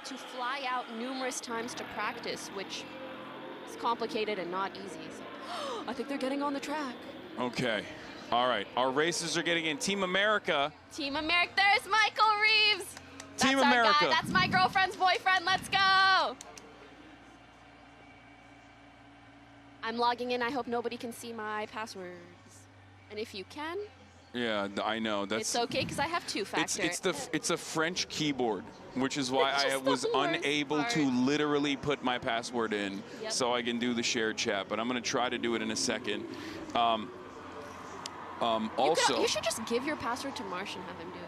had to fly out numerous times to practice, which is complicated and not easy. So I think they're getting on the track. Okay. All right. Our racers are getting in. Team America. Team America, there's Michael Reeves. Team That's our America. guy. That's my girlfriend's boyfriend. Let's go. I'm logging in. I hope nobody can see my passwords. And if you can, Yeah, I know. That's it's okay because I have two-factor. It's a French keyboard, which is why I Just the was worst unable part. to literally put my password in Yep. so I can do the shared chat. But I'm gonna try to do it in a second. Also, You should just give your password to Marsh and have him do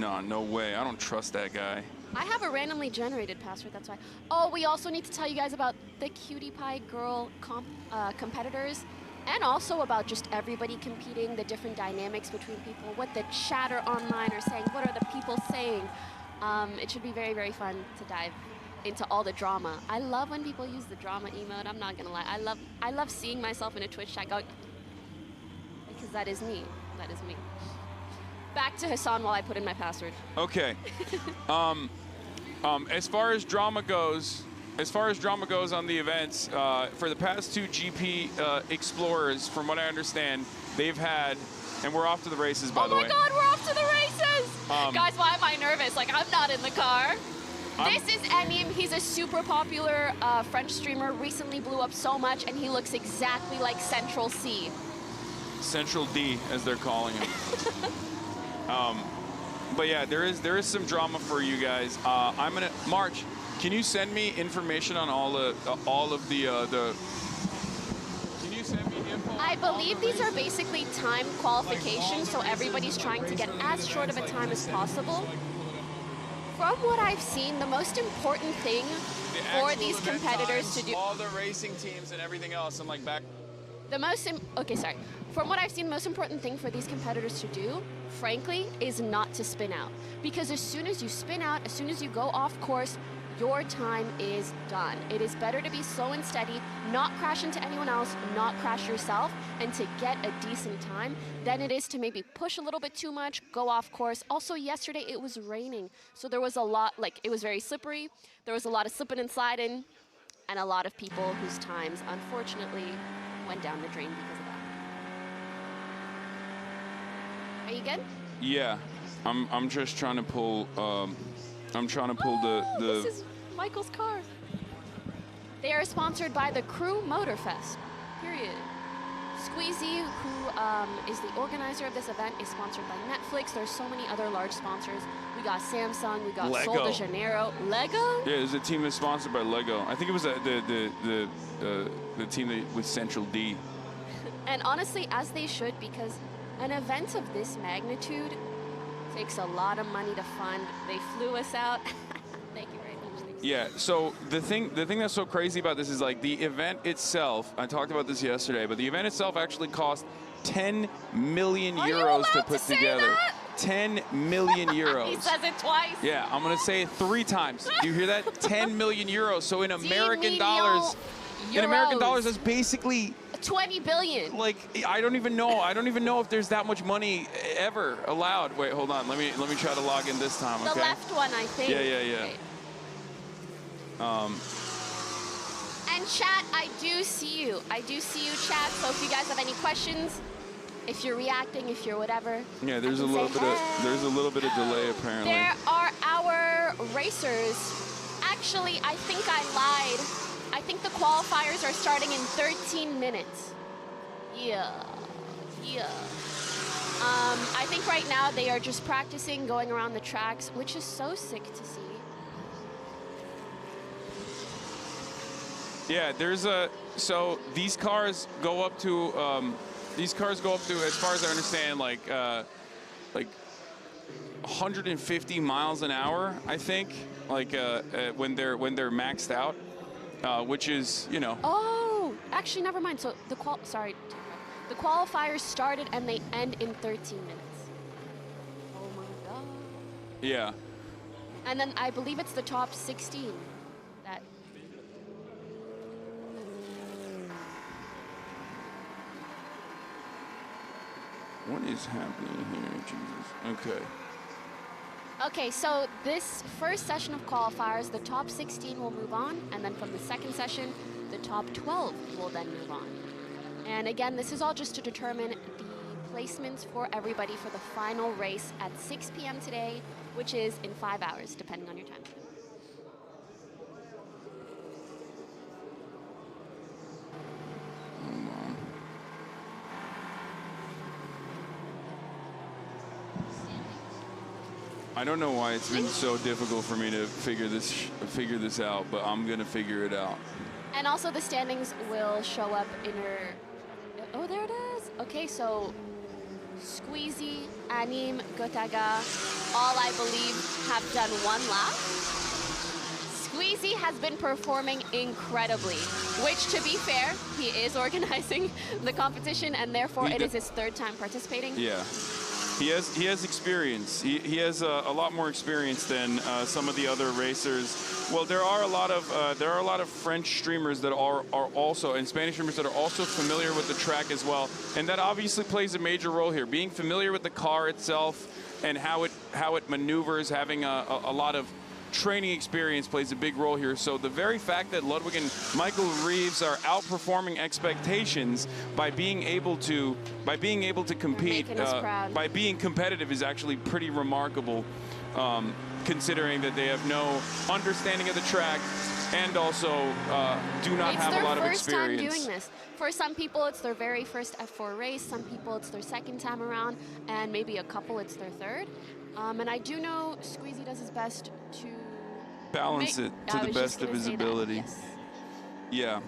it. no way. I don't trust that guy. I have a randomly generated password, that's why. Oh, we also need to tell you guys about the Cutie Pie Girl competitors, and also about just everybody competing, the different dynamics between people, what the chatter online are saying, what are the people saying. It should be very, very fun to dive into all the drama. I love when people use the drama emote, I'm not gonna lie. I love seeing myself in a Twitch chat going, because that is me, that is me. Back to Hassan while I put in my password. Okay. As far as drama goes on the events, for the past two GP Explorers, from what I understand, they've had, and we're off to the races, by the way. Oh my God, we're off to the races! Guys, why am I nervous? Like, I'm not in the car. This is Emim. He's a super popular French streamer. Recently blew up so much, and he looks exactly like Central C. Central D, as they're calling him. But yeah, there is some drama for you guys. I'm gonna March. Can you send me information on all of the? Can you send me info? I believe these are basically timed qualifications, so everybody's trying to get as short of a time as possible. From what I've seen, the most important thing for these competitors to do. All the racing teams and everything else. I'm like back. From what I've seen, the most important thing for these competitors to do, frankly, is not to spin out. Because as soon as you spin out, as soon as you go off course, your time is done. It is better to be slow and steady, not crash into anyone else, not crash yourself, and to get a decent time than it is to maybe push a little bit too much, go off course. Also, yesterday it was raining, so there was a lot, it was very slippery. There was a lot of slipping and sliding, and a lot of people whose times, unfortunately, went down the drain because of that. Are you good? Yeah, I'm just trying to pull. I'm trying to pull This is Michael's car. They are sponsored by the Crew Motorfest. Period. Squeezy, who is the organizer of this event, is sponsored by Netflix. There's so many other large sponsors. We got Samsung. We got Lego. Sol de Janeiro. Lego. Yeah, there's a team that's sponsored by Lego. I think it was the team with Central D. And honestly, as they should, because an event of this magnitude takes a lot of money to fund. They flew us out. Thank you very much. Thanks. Yeah, so the thing that's so crazy about this is like the event itself, I talked about this yesterday, but the event itself actually cost 10 million Are you euros to allowed put to say together. that? 10 million euros. He says it twice. Yeah, I'm gonna say it 3 times. Do you hear that? 10 million euros. So in American million dollars, euros. that's basically 20 billion. like I don't even know if there's that much money ever allowed. Wait, hold on. Let me try to log in this time. The Okay. left one, I think. Yeah. Okay. And chat, I do see you. I do see you, chat. So if you guys have any questions, if you're reacting, if you're whatever. Yeah, there's a I can little say, bit of "Hey." delay apparently. There are our racers. Actually, I think I lied. I think the qualifiers are starting in 13 minutes. Yeah. I think right now they are just practicing going around the tracks, which is so sick to see. Yeah, so these cars go up to as far as I understand, like 150 miles an hour, I think, when they're maxed out, which is, you know. Oh, actually, never mind. So the qualifiers started and they end in 13 minutes. Oh my God. Yeah. And then I believe it's the top 16 that. What is happening here, Jesus? Okay. Okay, so this first session of qualifiers, the top 16 will move on, and then from the second session, the top 12 will then move on. And again, this is all just to determine the placements for everybody for the final race at 6 p.m. today, which is in 5 hours, depending on your time. I don't know why it's been so difficult for me to figure this out, but I'm gonna figure it out. And also the standings will show up in her. Oh, there it is. Okay, so Squeezy, Anim, Gotaga, all I believe have done 1 lap. Squeezy has been performing incredibly, which, to be fair, he is organizing the competition, and therefore it is his 3rd time participating. Yeah. He has experience. He has a lot more experience than some of the other racers. Well, there are a lot of French streamers that are also, and Spanish streamers that are also familiar with the track as well, and that obviously plays a major role here. Being familiar with the car itself and how it maneuvers, having a lot of training experience plays a big role here. So the very fact that Ludwig and Michael Reeves are outperforming expectations by being able to compete, by being competitive, is actually pretty remarkable, considering that they have no understanding of the track and also do not have a lot of experience. It's their first time doing this. For some people, it's their very first F4 race. Some people, it's their 2nd time around, and maybe a couple, it's their 3rd. And I do know Squeezy does his best to balance it to the best of his ability. Yes. Yeah.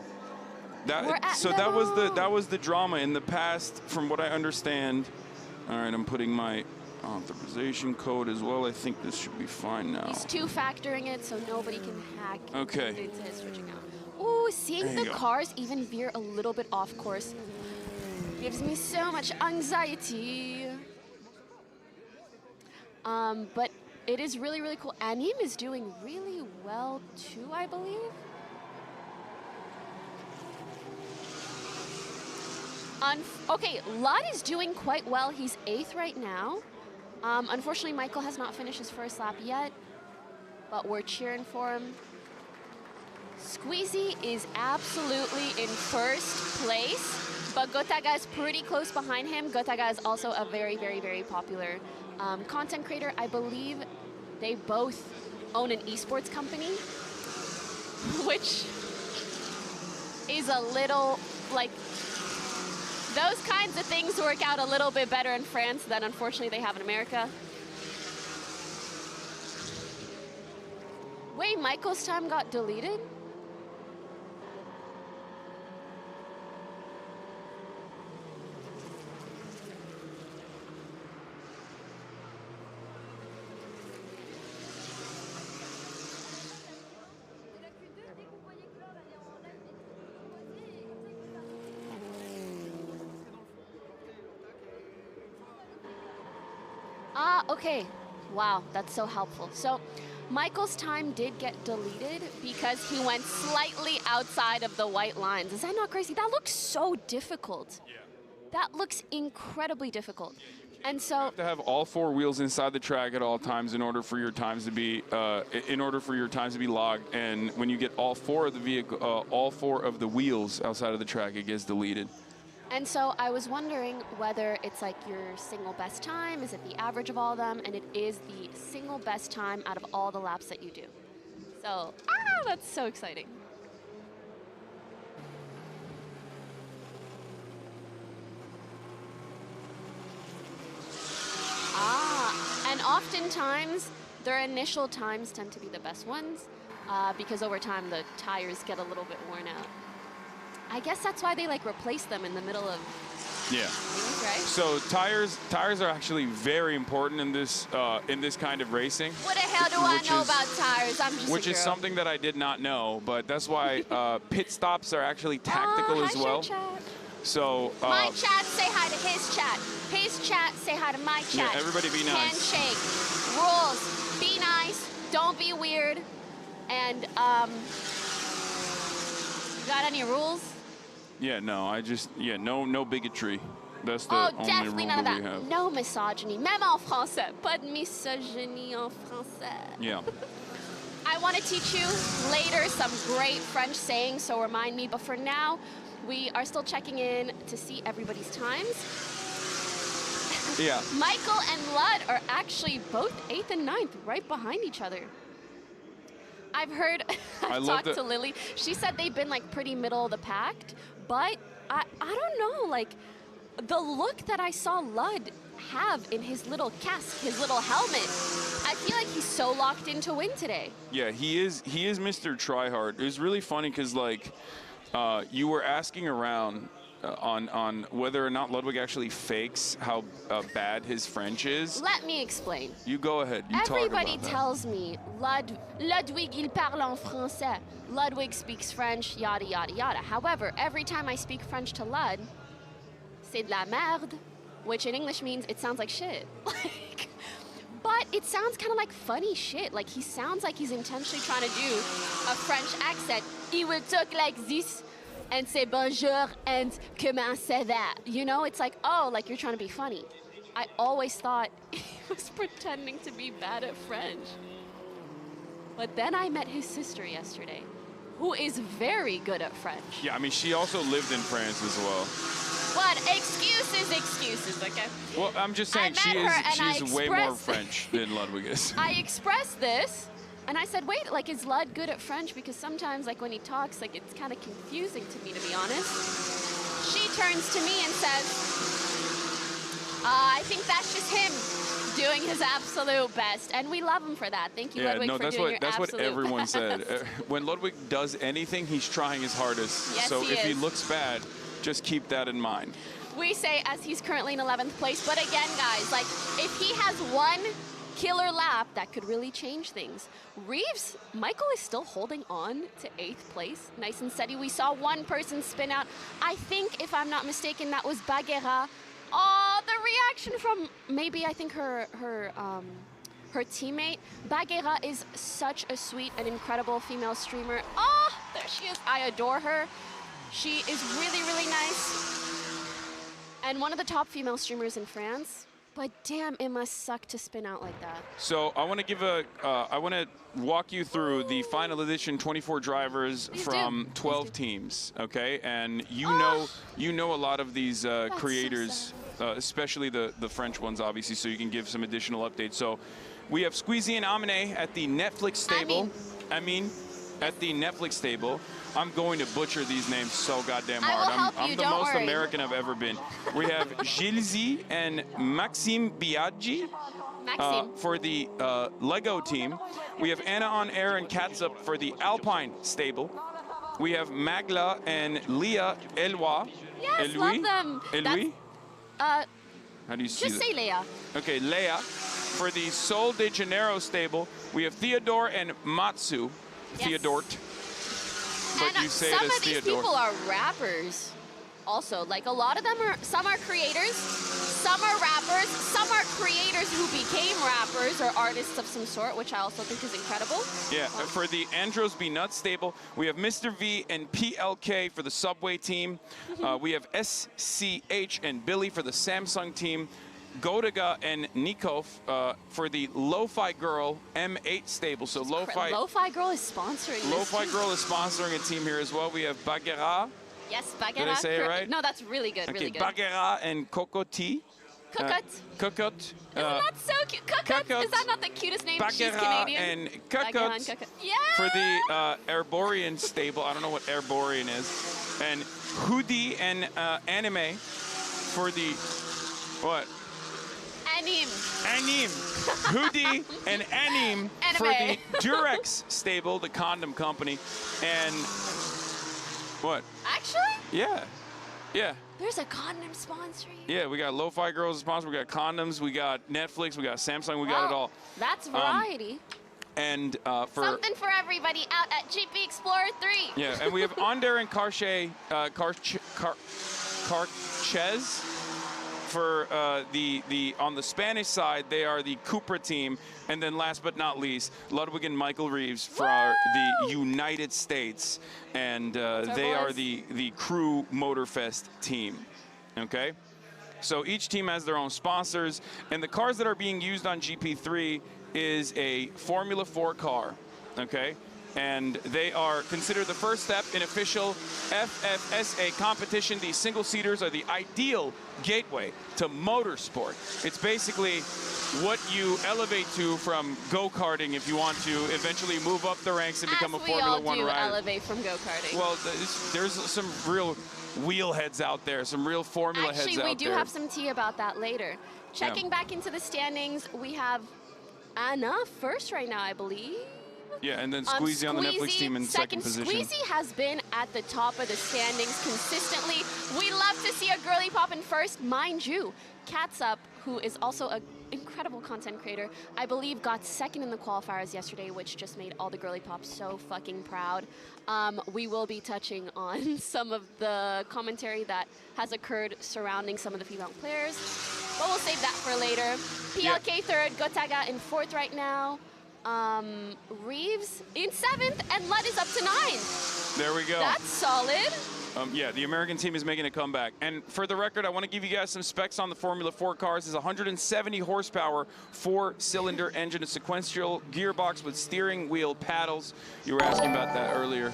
That was the drama in the past, from what I understand. All right, I'm putting my authorization code as well. I think this should be fine now. He's 2-factoring it so nobody can hack into his switching out. Ooh, seeing the cars even veer a little bit off course gives me so much anxiety. But it is really, really cool. Anim is doing really well too, I believe. Okay, Lod is doing quite well. He's 8th right now. Unfortunately, Michael has not finished his first lap yet, but we're cheering for him. Squeezy is absolutely in 1st place, but Gotaga is pretty close behind him. Gotaga is also a very, very, very popular content creator. I believe they both own an esports company, which is a little, like, those kinds of things work out a little bit better in France than unfortunately they have in America. Wait, Michael's time got deleted? Okay. Wow, that's so helpful. So Michael's time did get deleted because he went slightly outside of the white lines. Is that not crazy? That looks so difficult. Yeah. That looks incredibly difficult. And so you have to have all 4 wheels inside the track at all times in order for your times to be logged. And when you get all 4 of the vehicle, all 4 of the wheels outside of the track, it gets deleted. And so I was wondering whether it's like your single best time, is it the average of all of them? And it is the single best time out of all the laps that you do. So, that's so exciting. And oftentimes their initial times tend to be the best ones because over time the tires get a little bit worn out. I guess that's why they like replace them in the middle of things, right? So tires are actually very important in this kind of racing. What the hell do I know about tires? I'm just Which is something that I did not know, but that's why pit stops are actually tactical as well. Chat. So my chat, say hi to his chat. His chat, say hi to my chat. Yeah, everybody be nice. Handshake. Rules. Be nice. Don't be weird. And got any rules? Yeah, no, no bigotry. That's the Oh, only definitely rule none of that that. we have. No misogyny, même en français. Pas de misogynie en français. Yeah. I want to teach you later some great French sayings, so remind me. But for now, we are still checking in to see everybody's times. Yeah. Michael and Lud are actually both 8th and 9th, right behind each other. I've heard, I I've love talked the- to Lily. She said they've been like pretty middle of the pack, but I don't know, like the look that I saw Lud have in his little casque, his little helmet, I feel like he's so locked in to win today. Yeah, he is Mr. Tryhard. It was really funny because like you were asking around on whether or not Ludwig actually fakes how bad his French is. Let me explain. You go ahead. You Everybody talk about tells me Ludwig, il parle en français. Ludwig speaks French, yada yada yada. However, every time I speak French to Lud, c'est de la merde, which in English means it sounds like shit. Like, but it sounds kind of like funny shit. Like he sounds like he's intentionally trying to do a French accent. He will talk like this and say bonjour and comment ça va. You know, it's like, oh, like you're trying to be funny. I always thought he was pretending to be bad at French. But then I met his sister yesterday, who is very good at French. that. Yeah, I mean, she also lived in France as well. What? Excuses, okay? Well, I'm just saying I met her and she's I way more expressed- French than Ludwig is. I expressed this, and I said, wait, like, is Lud good at French? Because sometimes, like, when he talks, like, it's kind of confusing to me, to be honest. She turns to me and says, I think that's just him doing his absolute best, and we love him for that. Thank you, Yeah, Ludwig, no, for that's doing what your that's what absolute everyone best. said. When Ludwig does anything, he's trying his hardest. Yes, so he if he is. looks bad, just keep that in mind. We say as he's currently in 11th place, but again, guys, like, if he has one killer lap, that could really change things. Reeves, Michael is still holding on to 8th place, nice and steady. We saw one person spin out. I think, if I'm not mistaken, that was Baguera. Oh, the reaction from maybe, I think, her teammate. Baguera is such a sweet and incredible female streamer. Oh, there she is. I adore her. She is really, really nice. And one of the top female streamers in France. But damn, it must suck to spin out like that. So I want to I want to walk you through the final edition 24 drivers Please do. from Please 12 do. teams. Okay, and you Oh. know a lot of these so creators, especially the French ones, obviously. So you can give some additional updates. So we have Squeezy and Amine at the Netflix stable. I mean, at the Netflix stable. I'm going to butcher these names so goddamn I will hard. help I'm you, the don't most worry. American I've ever been. We have Gilzy and Maxime Biaggi. Maxime. For the Lego team. We have Anna on Air and Catsup for the Alpine stable. We have Magla and Leah Eloi. Yes, love them. Eloi? How do you see Just that? say Leia. Okay, Leia. For the Sol de Janeiro stable, we have Theodore and Matsu. Yes. Theodort. But And you say some it as of these Theodore. people are rappers. Also, like a lot of them are, some are creators, some are rappers, some are creators who became rappers or artists of some sort, which I also think is incredible. Yeah, for the Andros Be Nuts stable, we have Mr. V and PLK for the Subway team. We have SCH and Billy for the Samsung team. Godaga and Nikov for the Lo-Fi Girl M8 stable. So Lo-Fi Girl is sponsoring this. Lo-Fi Girl is sponsoring a team here as well. We have Baguera. Yes, Baguera. Did I say it correct. right? No, that's really good, Okay, really good. Baguera and Cocotti. Cocotte. Cocotte. Isn't that so cute? Cocotte. Cocotte. Is that not the cutest name? She's Baguera Canadian. and Baguera Cocotte. and Cocotte. Yeah. For the Arborian stable. I don't know what Arborian is. And Hoodie and Anime for the, what? Anime. Anim. Hoodie and Anim for the Anime. Durex stable, the condom company. And what? Actually, Yeah. Yeah. there's a condom sponsoring. Yeah, we got Lo-Fi Girls sponsor, we got condoms, we got Netflix, we got Samsung, we got it all. That's variety. And for Something for everybody out at GP Explorer 3. yeah, and we have Onder and Karchez for the on the Spanish side. They are the Cupra team, and then last but not least, Ludwig and Michael Reeves for the United States, and our they are boys. the Crew Motorfest team. Okay. So each team has their own sponsors, and the cars that are being used on GP3 is a Formula 4 car, okay? And they are considered the first step in official FFSA competition. These single-seaters are the ideal gateway to motorsport. It's basically what you elevate to from go-karting if you want to eventually move up the ranks and become a Formula 1 rider. Elevate from go-karting. Well, there's some real wheel heads out there, some real Formula heads out there. Actually, we do have some tea about that later. Checking back into the standings, we have Anna first right now, I believe. Yeah, and then Squeezy on the Netflix team in second position. Squeezy has been at the top of the standings consistently. We love to see a girly pop in first. Mind you, Catsup, who is also an incredible content creator, I believe got second in the qualifiers yesterday, which just made all the girly pops so fucking proud. We will be touching on some of the commentary that has occurred surrounding some of the female players, but we'll save that for later. PLK third, Gotaga in fourth right now. Reeves in seventh, and Ludd is up to 9. There we go. That's solid. Yeah, the American team is making a comeback. And for the record, I want to give you guys some specs on the Formula 4 cars. It's 170 horsepower, 4-cylinder engine, a sequential gearbox with steering wheel paddles. You were asking about that earlier.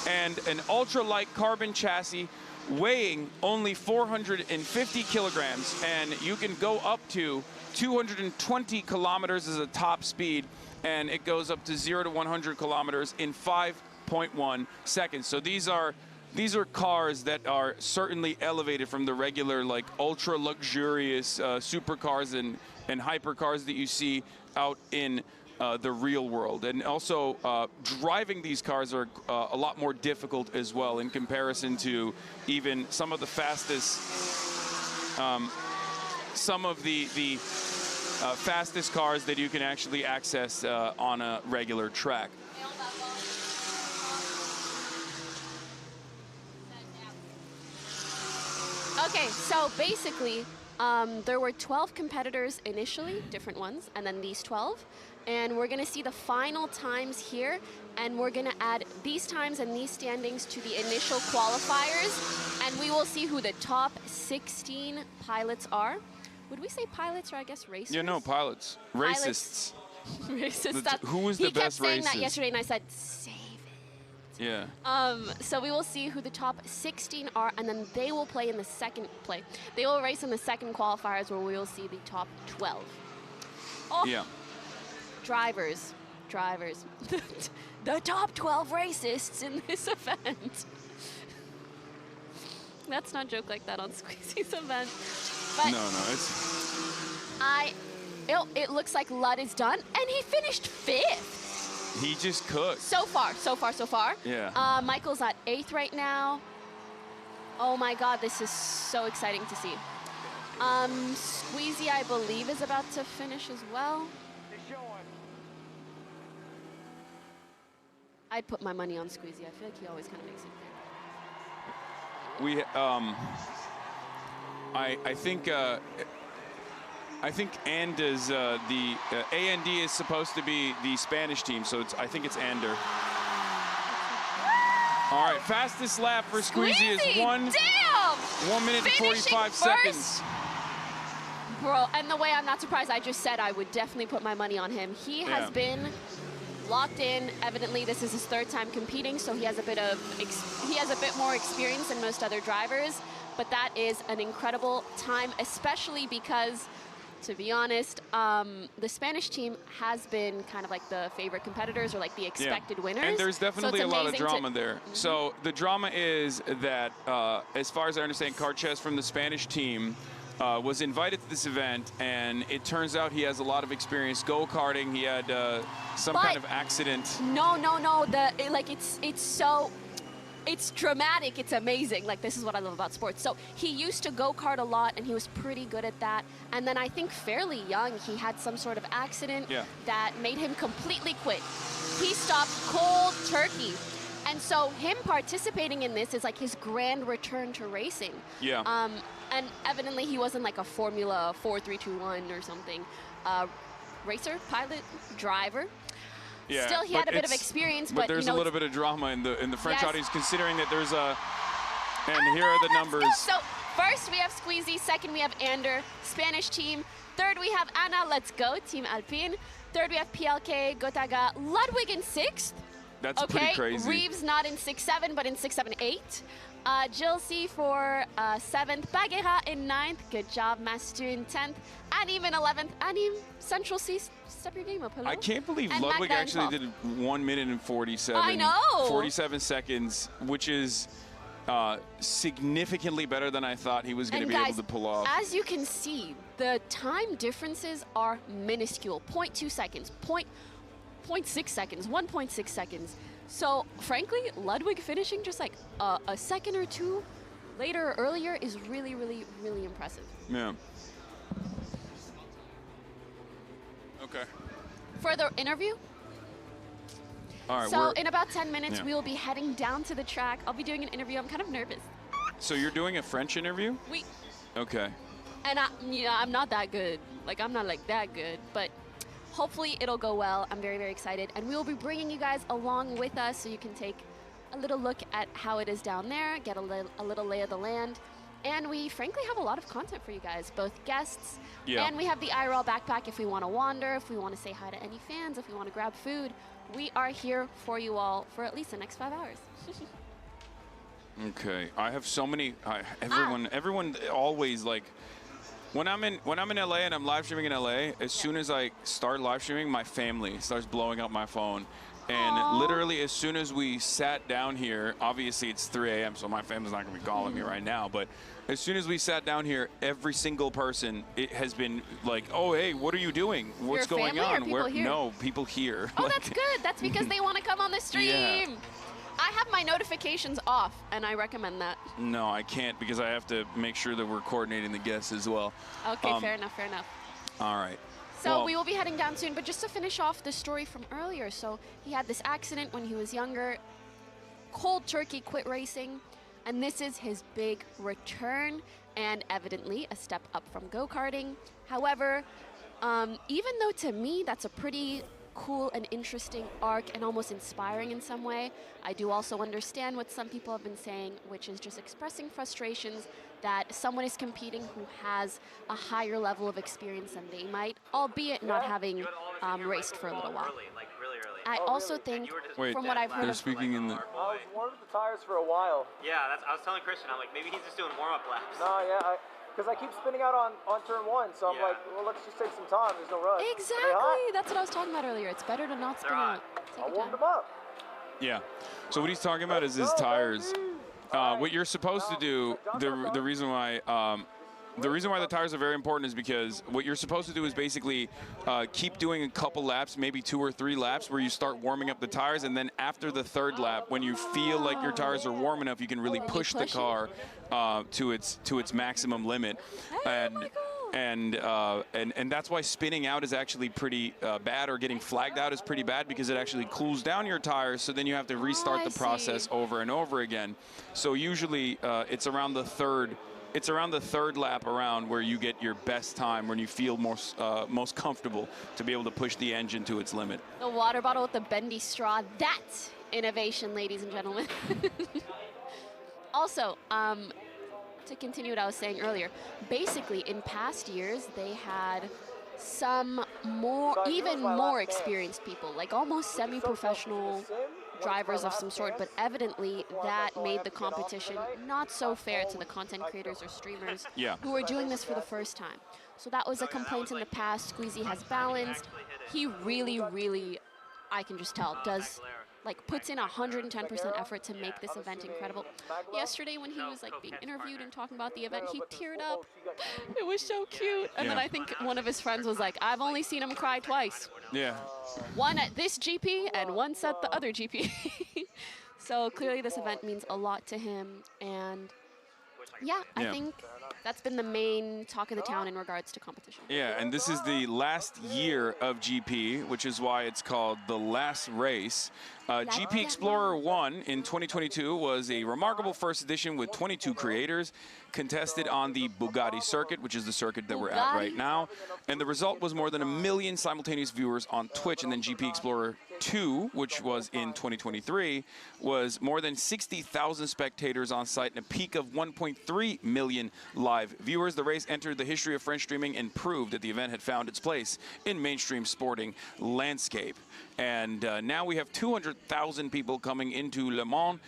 And an ultra-light carbon chassis weighing only 450 kilograms, and you can go up to 220 kilometers as a top speed, and it goes up to 0 to 100 kilometers in 5.1 seconds. So these are cars that are certainly elevated from the regular, like, ultra luxurious supercars and hypercars that you see out in the real world. And also driving these cars are a lot more difficult as well in comparison to even some of the fastest fastest cars that you can actually access on a regular track. Okay, so basically, there were 12 competitors initially, different ones, and then these 12. And we're going to see the final times here, and we're going to add these times and these standings to the initial qualifiers, and we will see who the top 16 pilots are. Would we say pilots, or I guess racers? Yeah, no, pilots. Racists. Racists. Who is the best racist? He kept saying that yesterday, and I said, save it. Yeah. So we will see who the top 16 are, and then they will play in the second play. They will race in the second qualifiers, where we will see the top 12. Oh. Yeah. Drivers. The top 12 racists in this event. Let's not joke like that on Squeezy's event. But no, it's... it looks like Ludd is done, and he finished 5th. He just cooked. So far. Yeah. Michael's at 8th right now. Oh my God, this is so exciting to see. Squeezy, I believe, is about to finish as well. I'd put my money on Squeezy. I feel like he always kind of makes it fair. I think Anda's the AND is supposed to be the Spanish team, so I think it's Ander. All right, fastest lap for Squeezy is 1 minute and 45 seconds. Bro, and the way I'm not surprised, I just said I would definitely put my money on him. He has been locked in. Evidently, this is his 3rd time competing, so he has a bit more experience than most other drivers. But that is an incredible time, especially because, to be honest, the Spanish team has been kind of like the favorite competitors, or like the expected winners. And there's definitely a lot of drama there. So the drama is that, as far as I understand, Carches from the Spanish team was invited to this event, and it turns out he has a lot of experience go-karting. He had some kind of accident. No. It's dramatic. It's amazing. Like, this is what I love about sports. So he used to go-kart a lot, and he was pretty good at that. And then I think fairly young, he had some sort of accident that made him completely quit. He stopped cold turkey. And so him participating in this is like his grand return to racing. Yeah. And evidently he wasn't like a Formula 4-3-2-1 or something. Racer, pilot, driver. Yeah, still, he had a bit of experience, but there's you know, a little bit of drama in the French audience, considering that there's a, and here are the numbers. So First, we have Squeezy. Second, we have Ander, Spanish team. Third, we have Anna, let's go, Team Alpine. Third, we have PLK, Gotaga, Ludwig in 6th. That's pretty crazy. Reeves not in 6-7, but in 6-7-8. Jill C for 7th, Bagheera in 9th. Good job, Mastu in 10th. Anim in 11th. Anim, Central C, step your game up, hello. I can't believe And Ludwig Magda in actually 12th. did 1 minute and 47. I know. 47 seconds, which is significantly better than I thought he was going to And be guys, able to pull off. as you can see, the time differences are minuscule. 0.2 seconds, 0.6 seconds, 1.6 seconds. So, frankly, Ludwig finishing just like a second or two later or earlier is really, really, really impressive. Yeah. Okay. For the interview, All right. so in about 10 minutes, Yeah. we will be heading down to the track. I'll be doing an interview. I'm kind of nervous. So you're doing a French interview? We, Okay. and I'm not that good. Like, I'm not like that good, but hopefully it'll go well. I'm very, very excited. And we will be bringing you guys along with us so you can take a little look at how it is down there, get a little lay of the land. And we frankly have a lot of content for you guys, both guests, Yeah. and we have the IRL backpack if we want to wander, if we want to say hi to any fans, if we want to grab food. We are here for you all for at least the next 5 hours. Okay. I have so many. Everyone always like. When I'm in LA and I'm live streaming in LA, as soon as I start live streaming, my family starts blowing up my phone. And Aww. literally, as soon as we sat down here, obviously it's 3 a.m., so my family's not going to be calling me right now. But as soon as we sat down here, every single person has been like, "Oh, hey, what are you doing? What's Your going family or on?" people here? No, people here. Oh, Like, that's good. That's because they want to come on the stream. Yeah. I have my notifications off, and I recommend that. No, I can't because I have to make sure that we're coordinating the guests as well. Okay, fair enough, fair enough. All right. So Well, we will be heading down soon, but just to finish off the story from earlier. So he had this accident when he was younger, cold turkey quit racing, and this is his big return, and evidently a step up from go-karting. However, even though to me that's a pretty cool and interesting arc and almost inspiring in some way, I do also understand what some people have been saying, which is just expressing frustrations that someone is competing who has a higher level of experience than they might, albeit not having raced for a little while. I also think, Wait, from what I've heard they're of, speaking in the. I was warming the tires for a while. Yeah, I was telling Christian, I'm like, maybe he's just doing warm-up laps. No, yeah, because I keep spinning out on turn 1, so I'm Yeah. like, well, let's just take some time. There's no rush. Are they exactly, hot? that's what I was talking about earlier. It's better to not spin They're out. hot. Take I your warmed time. them up. Yeah. So what he's talking about is his Go, tires. baby. What you're supposed to do, the reason why the tires are very important is because what you're supposed to do is basically keep doing a couple laps, maybe 2 or 3 laps, where you start warming up the tires, and then after the 3rd lap, when you feel like your tires are warm enough, you can really push the push it. car to its maximum limit. Hey, Michael. And that's why spinning out is actually pretty bad, or getting flagged out is pretty bad, because it actually cools down your tires, so then you have to restart I the process see. over and over again. So usually it's around the third lap around where you get your best time, when you feel most comfortable to be able to push the engine to its limit. The water bottle with the bendy straw, that's innovation, ladies and gentlemen. Also, to continue what I was saying earlier, basically in past years they had some even more experienced people, like almost semi-professional drivers of some sort, but evidently that made the competition not so fair to the content creators or streamers Yeah. who are doing this for the first time. So that was a complaint in the past. Squeezy has balanced. He really, I can just tell, puts in 110% effort to make this event incredible. Yesterday when he was being interviewed and talking about the event, he teared up. It was so cute. And then Yeah. I think one of his friends was like, I've only seen him cry twice. Yeah. One at this GP and once at the other GP. So clearly this event means a lot to him, and yeah, I Yeah. think that's been the main talk of the town in regards to competition. Yeah, and this is the last year of GP, which is why it's called the last race. GP Explorer 1 in 2022 was a remarkable first edition with 22 creators, contested on the Bugatti circuit, which is the circuit that we're at right now. And the result was more than 1 million simultaneous viewers on Twitch, and then GP Explorer 2, which was in 2023, was more than 60,000 spectators on site and a peak of 1.3 million live viewers. The race entered the history of French streaming and proved that the event had found its place in mainstream sporting landscape. And now we have 200,000 people coming into Le Mans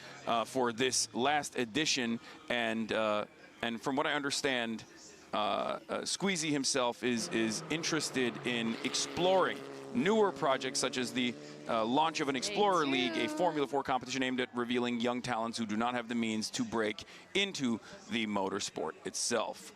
for this last edition. And from what I understand, Squeezie himself is interested in exploring newer projects such as the launch of an Explorer League, a Formula 4 competition aimed at revealing young talents who do not have the means to break into the motorsport itself.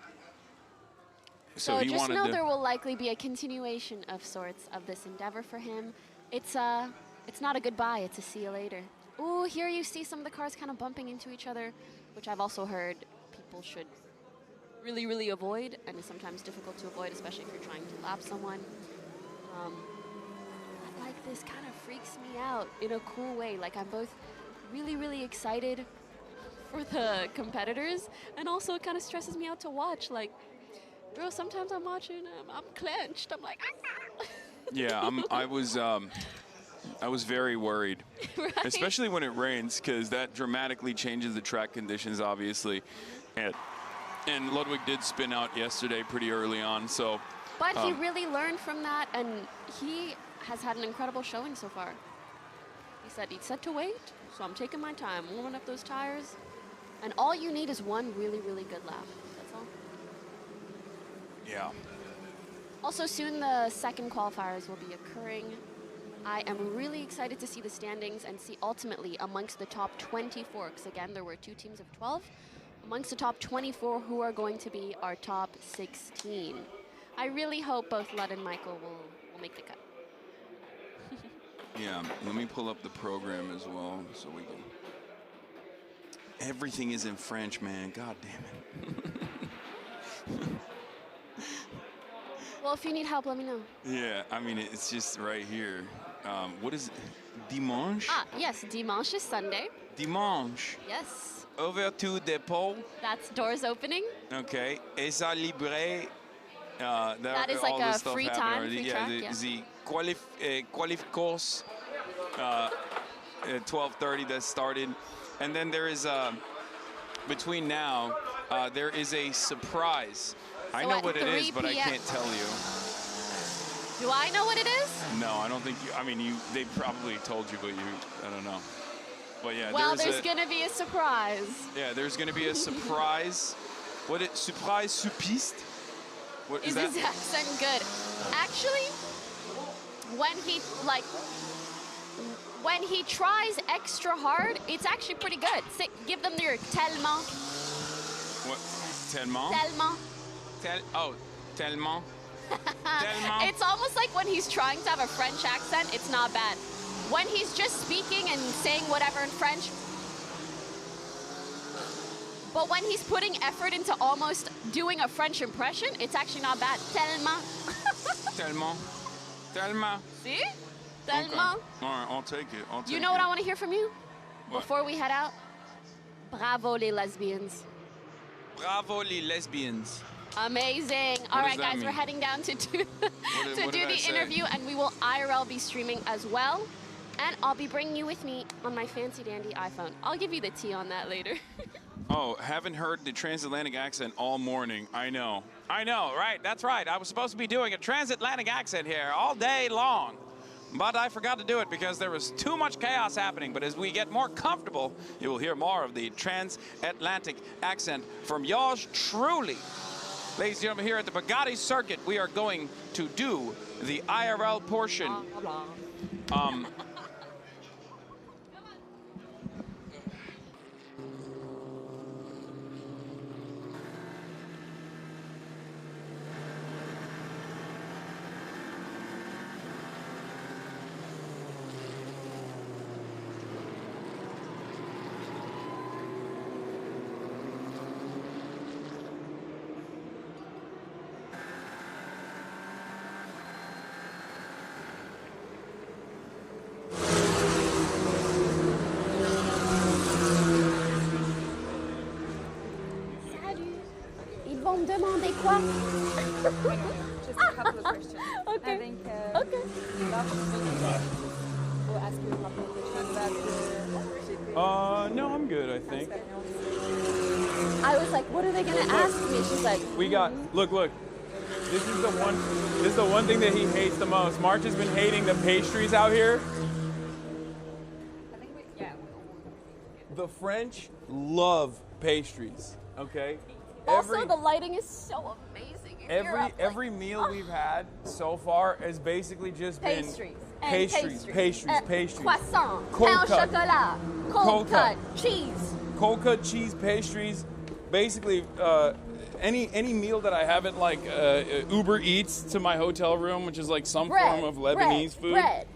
So just know there will likely be a continuation of sorts of this endeavor for him. It's not a goodbye, it's a see you later. Ooh, here you see some of the cars kind of bumping into each other, which I've also heard people should really, really avoid, and is sometimes difficult to avoid, especially if you're trying to lap someone. Like this kind of freaks me out in a cool way. Like I'm both really, really excited for the competitors, and also it kind of stresses me out to watch. Like, bro, sometimes I'm watching, I'm clenched. I'm like, yeah, I was very worried, right? Especially when it rains, because that dramatically changes the track conditions, obviously. And Ludwig did spin out yesterday pretty early on, so. But he really learned from that, and he has had an incredible showing so far. He said he'd set to wait, so I'm taking my time, warming up those tires, and all you need is one really, really good lap. That's all. Yeah. Also, soon the second qualifiers will be occurring. I am really excited to see the standings and see ultimately amongst the top 24, because again, there were 2 teams of 12, amongst the top 24 who are going to be our top 16. I really hope both Lud and Michael will make the cut. Yeah, let me pull up the program as well so we can. Everything is in French, man. God damn it. Well, if you need help, let me know. Yeah, I mean, it's just right here. What is it? Dimanche? Ah, yes, dimanche is Sunday. Dimanche. Yes. Ouverture des pots. That's doors opening. Okay. Essai libre. That is like a free time, free track, yeah. The qualificourse, 12:30 that started. And then there is, between now, there is a surprise. I know what it is, but I can't tell you. Do I know what it is? No, I don't think you, I mean, they probably told you, but I don't know. But yeah, well, there's going to be a surprise. Yeah, there's going to be a surprise. Surprise sur piste? What is his accent good? Actually, when he tries extra hard, it's actually pretty good. Give them your tellement. What? Tellement? Tellement. Tellement. Tellement. It's almost like when he's trying to have a French accent, it's not bad. When he's just speaking and saying whatever in French, but when he's putting effort into almost doing a French impression, it's actually not bad. Tellement. Tellement. Tellement. See? Tellement. Okay. All right, I'll take it. You know what I want to hear from you? What? Before we head out? Bravo, les lesbians. Bravo, les lesbians. Amazing. All right, guys, we're heading down to do the interview, and we will IRL be streaming as well. And I'll be bringing you with me on my fancy dandy iPhone. I'll give you the tea on that later. Oh, haven't heard the transatlantic accent all morning. I know, right? That's right. I was supposed to be doing a transatlantic accent here all day long. But I forgot to do it because there was too much chaos happening. But as we get more comfortable, you will hear more of the transatlantic accent from yours truly. Ladies and gentlemen, here at the Bugatti circuit, we are going to do the IRL portion. Demander quoi? Just a couple of questions. Okay. I think okay. ask you a couple of questions about No, I'm good, I think. I was like, what are they gonna ask me? She's like, We got, look. This is the one thing that he hates the most. March has been hating the pastries out here. The French love pastries, okay? also the lighting is so amazing. in Europe, Every like, meal we've had so far has basically just pastries. been And pastries. Croissant, Cold pain au cut. chocolat, Cold cold cut. cut, cheese. Cold cut cheese pastries. Basically, any meal that I haven't like Uber Eats to my hotel room, which is like some form of Lebanese food, bread.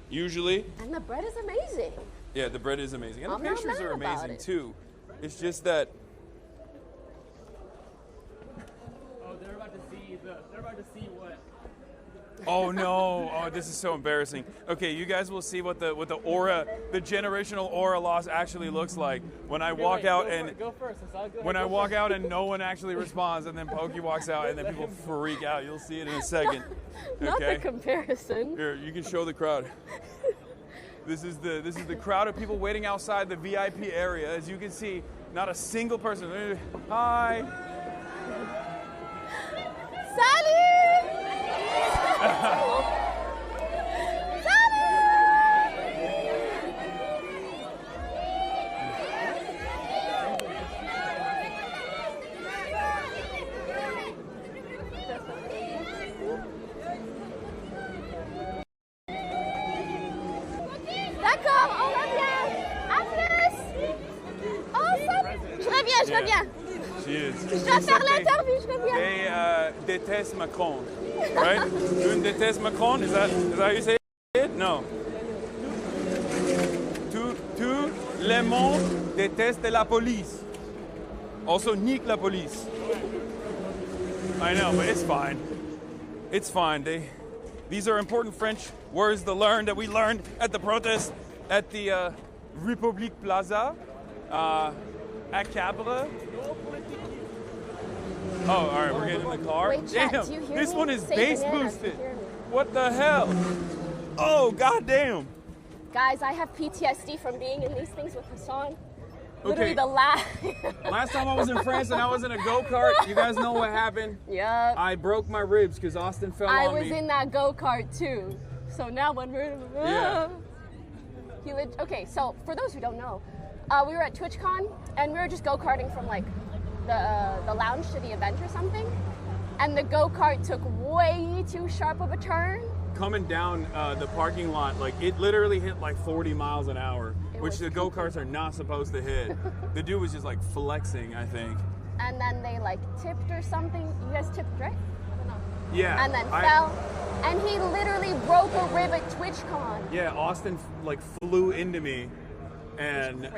usually. And the bread is amazing. Yeah, the bread is amazing, and I'm the not pastries mad are about amazing it. too. It's just that. Oh, they're about to see what. Oh no! Oh, this is so embarrassing. Okay, you guys will see what the aura, the generational aura loss actually looks like when I walk out and Go first. when I walk out and no one actually responds, and then Pokey walks out and then people freak out. You'll see it in a second. Not the Okay. comparison. Here, you can show the crowd. This is the crowd of people waiting outside the VIP area. As you can see, not a single person. Hi. Salut! D'accord, on revient. À plus. Oh, salut. Je reviens. She is. Je dois faire l'interview, je reviens. They détestent Macron, right? Tu détestes Macron? Is that how you say it? No. Tout le monde déteste la police. Also, nique la police. I know, but it's fine. It's fine. These are important French words to learn that we learned at the protest at the République Plaza at Cabre. Oh, all right, we're getting in the car. Wait, chat, Damn, do you hear this me? one is Say bass bananas, boosted. you hear me. What the hell? Oh, goddamn. Guys, I have PTSD from being in these things with Hassan. Literally Okay. the last. Last time I was in France and I was in a go-kart, you guys know what happened? Yep. I broke my ribs because Austin fell I on was me. in that go-kart too. So now when we're Yeah. Okay, so for those who don't know, we were at TwitchCon and we were just go-karting from like the lounge to the event or something. And the go-kart took way too sharp of a turn. Coming down the parking lot, like it literally hit like 40 miles an hour, It which was the go-karts are not supposed to hit. The dude was just like flexing, I think. And then they like tipped or something. You guys tipped, right? I don't know. Yeah. And then fell. And he literally broke a rib at TwitchCon. Yeah, Austin like flew into me, and